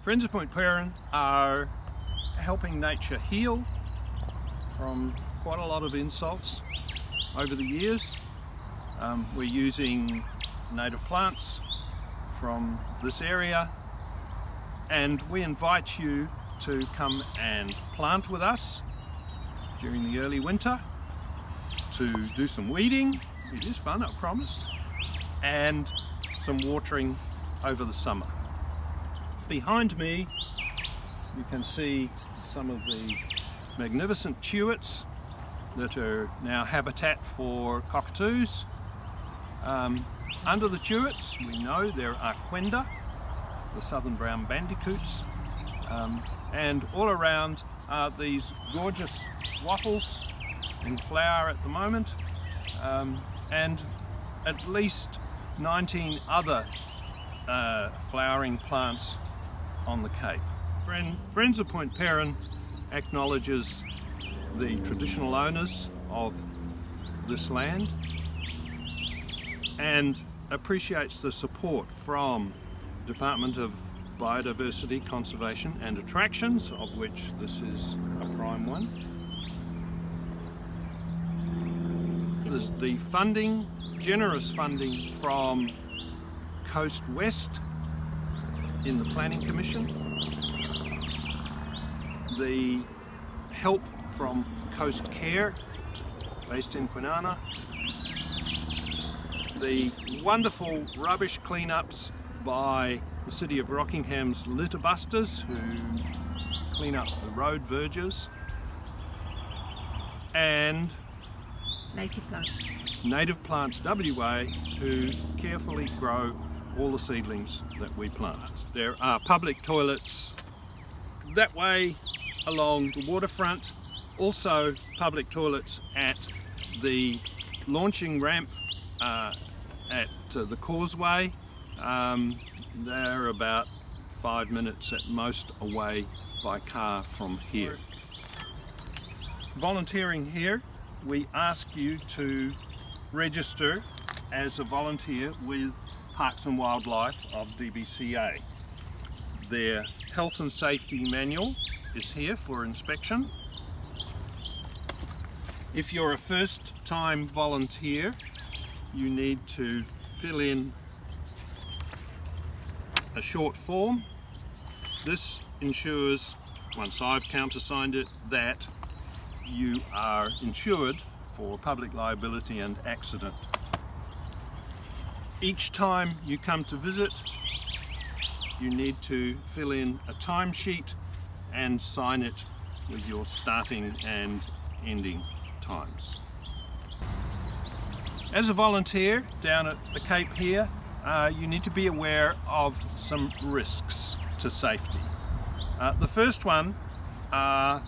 Friends of Pt Peron are helping nature heal from quite a lot of insults over the years. We're using native plants from this area, and we invite you to come and plant with us during the early winter, to do some weeding. It is fun, I promise, and some watering over the summer. Behind me you can see some of the magnificent tuits that are now habitat for cockatoos. Under the tuits we know there are quenda, the southern brown bandicoots, and all around are these gorgeous wattles in flower at the moment, and at least 19 other flowering plants on the Cape. Friends of Pt Peron acknowledges the traditional owners of this land and appreciates the support from Department of Biodiversity, Conservation and Attractions, of which this is a prime one. There's the funding, generous funding from Coast West in the Planning Commission, the help from Coast Care based in Kwinana, the wonderful rubbish cleanups by the City of Rockingham's litter busters who clean up the road verges, and Native Plants WA, who carefully grow all the seedlings that we plant. There are public toilets that way along the waterfront, also public toilets at the launching ramp at the causeway. They're about 5 minutes at most away by car from here. Volunteering here, we ask you to register as a volunteer with Parks and Wildlife of DBCA. Their health and safety manual is here for inspection. If you're a first-time volunteer, you need to fill in a short form. This ensures, once I've countersigned it, that you are insured for public liability and accident. Each time you come to visit, you need to fill in a timesheet and sign it with your starting and ending times. As a volunteer down at the Cape here, you need to be aware of some risks to safety. The first one are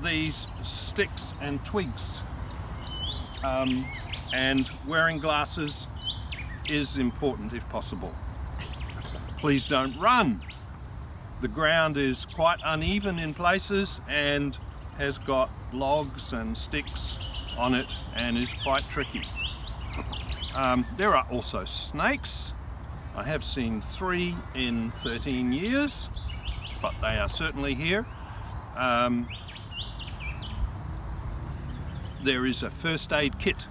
these sticks and twigs, and wearing glasses is important if possible. Please don't run. The ground is quite uneven in places and has got logs and sticks on it and is quite tricky. There are also snakes. I have seen 3 in 13 years, but they are certainly here. There is a first aid kit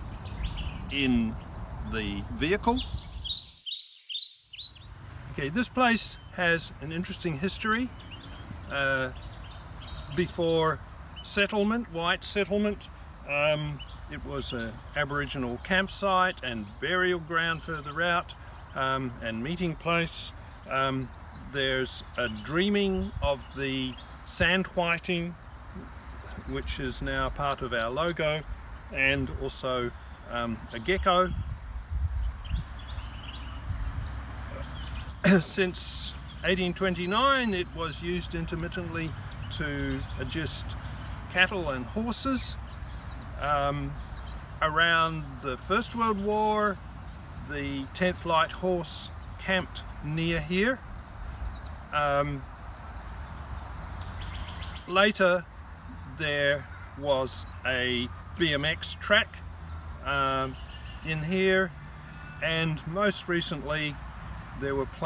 in the vehicle. Okay, this place has an interesting history. Before settlement, white settlement, it was an Aboriginal campsite and burial ground further out, and meeting place. There's a dreaming of the sand whiting, which is now part of our logo, and also a gecko. Since 1829 it was used intermittently to adjust cattle and horses. Around the First World War, the 10th Light Horse camped near here. Later there was a BMX track in here, and most recently there were plans